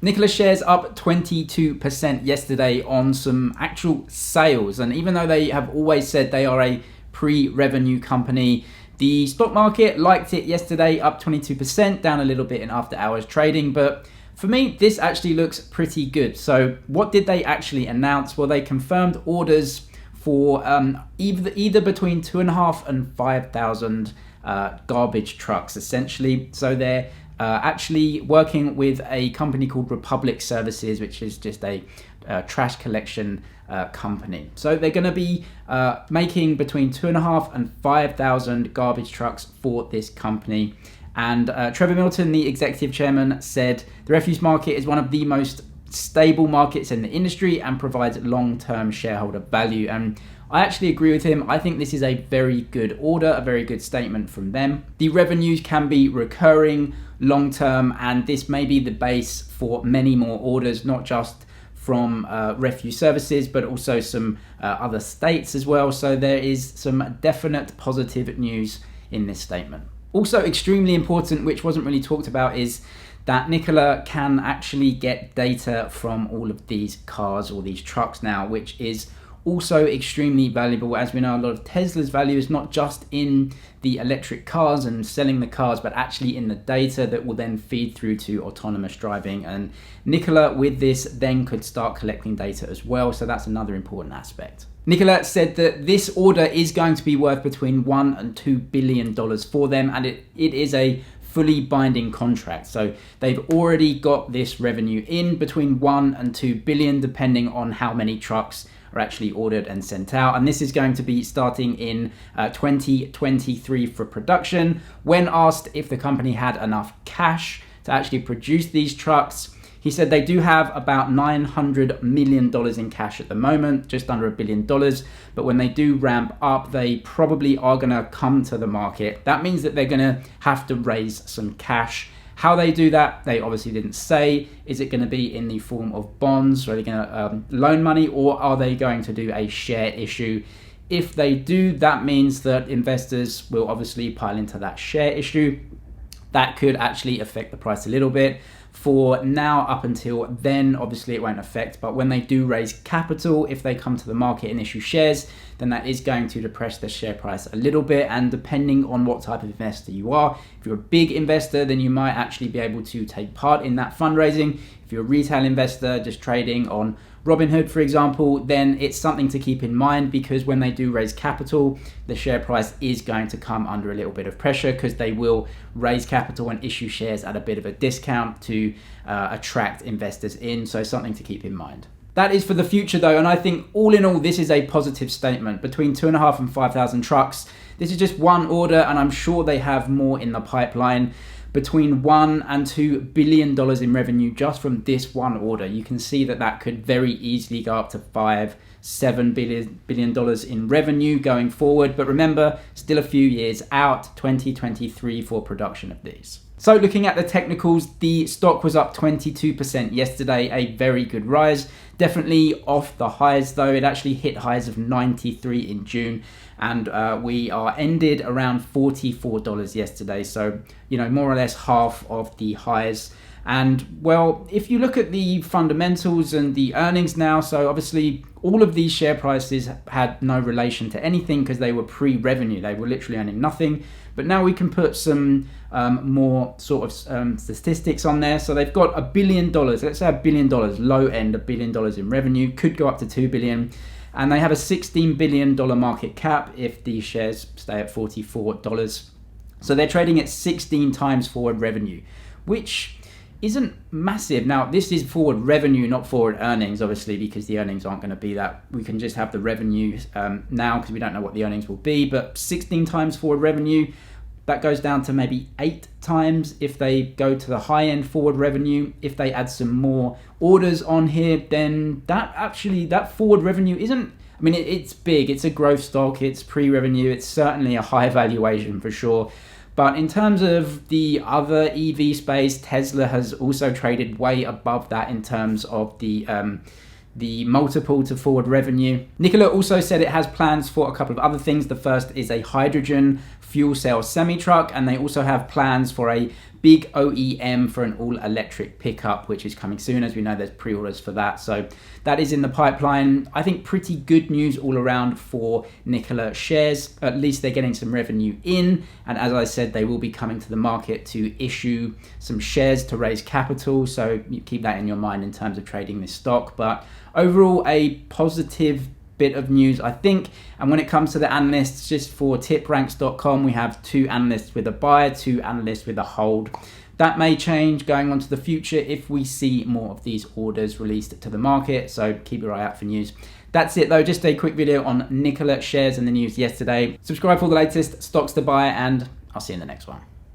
Nikola shares up 22% yesterday on some actual sales. And even though they have always said they are a pre-revenue company, the stock market liked it yesterday, up 22%, down a little bit in after hours trading. But for me, this actually looks pretty good. So what did they actually announce? Well, they confirmed orders for either between 2,500 and 5,000 garbage trucks, essentially. So they're actually working with a company called Republic Services, which is just a trash collection company. So they're going to be making between 2,500 and 5,000 garbage trucks for this company. And Trevor Milton, the executive chairman, said the refuse market is one of the most stable markets in the industry and provides long-term shareholder value. And I actually agree with him. I think this is a very good order, a very good statement from them. The revenues can be recurring long-term, and this may be the base for many more orders, not just from refuse services, but also some other states as well. So there is some definite positive news in this statement. Also extremely important, which wasn't really talked about, is that Nikola can actually get data from all of these cars or these trucks now, which is also extremely valuable. As we know, a lot of Tesla's value is not just in the electric cars and selling the cars, but actually in the data that will then feed through to autonomous driving. And Nikola with this then could start collecting data as well. So that's another important aspect. Nikola said that this order is going to be worth between $1 and $2 billion for them, and it is a fully binding contract. So they've already got this revenue in between 1 and 2 billion, depending on how many trucks are actually ordered and sent out. And this is going to be starting in 2023 for production. When asked if the company had enough cash to actually produce these trucks, he said they do have about $900 million in cash at the moment, just under $1 billion. But when they do ramp up, they probably are going to come to the market. That means that they're going to have to raise some cash. How they do that, they obviously didn't say. Is it going to be in the form of bonds? Or are they going to loan money? Or are they going to do a share issue? If they do, that means that investors will obviously pile into that share issue. That could actually affect the price a little bit. For now, up until then, obviously it won't affect, but when they do raise capital, if they come to the market and issue shares, then that is going to depress the share price a little bit. And depending on what type of investor you are, if you're a big investor, then you might actually be able to take part in that fundraising. If you're a retail investor just trading on Robinhood, for example, then it's something to keep in mind, because when they do raise capital, the share price is going to come under a little bit of pressure, because they will raise capital and issue shares at a bit of a discount to attract investors in. So something to keep in mind. That is for the future though, and I think all in all, this is a positive statement. Between 2,500 and 5,000 trucks, this is just one order, and I'm sure they have more in the pipeline. Between $1 and $2 billion in revenue just from this one order. You can see that that could very easily go up to $5-7 billion in revenue going forward. But remember, still a few years out, 2023 for production of these. So looking at the technicals, the stock was up 22% yesterday, a very good rise. Definitely off the highs though. It actually hit highs of 93 in June, and we are ended around $44 yesterday. So, you know, more or less half of the highs. And well, if you look at the fundamentals and the earnings now, so obviously all of these share prices had no relation to anything because they were pre-revenue. They were literally earning nothing. But now we can put some more sort of statistics on there. So they've got $1 billion, let's say $1 billion, low end, $1 billion in revenue, could go up to $2 billion. And they have a $16 billion market cap if the shares stay at $44. So they're trading at 16 times forward revenue, which isn't massive. Now, this is forward revenue, not forward earnings, obviously, because the earnings aren't going to be that. We can just have the revenue now because we don't know what the earnings will be. But 16 times forward revenue, that goes down to maybe 8 times if they go to the high end forward revenue. If they add some more orders on here, then that forward revenue isn't, I mean, it's big. It's a growth stock. It's pre-revenue. It's certainly a high valuation for sure. But in terms of the other EV space, Tesla has also traded way above that in terms of the multiple to forward revenue. Nikola also said it has plans for a couple of other things. The first is a hydrogen fuel cell semi-truck, and they also have plans for a big OEM for an all-electric pickup, which is coming soon. As we know, there's pre-orders for that. So that is in the pipeline. I think pretty good news all around for Nikola shares. At least they're getting some revenue in. And as I said, they will be coming to the market to issue some shares to raise capital. So you keep that in your mind in terms of trading this stock. But overall, a positive bit of news, I think. And when it comes to the analysts, just for tipranks.com, we have 2 analysts with a buy, 2 analysts with a hold. That may change going on to the future if we see more of these orders released to the market. So keep your eye out for news. That's it though, just a quick video on Nikola shares and the news yesterday. Subscribe for the latest stocks to buy, and I'll see you in the next one.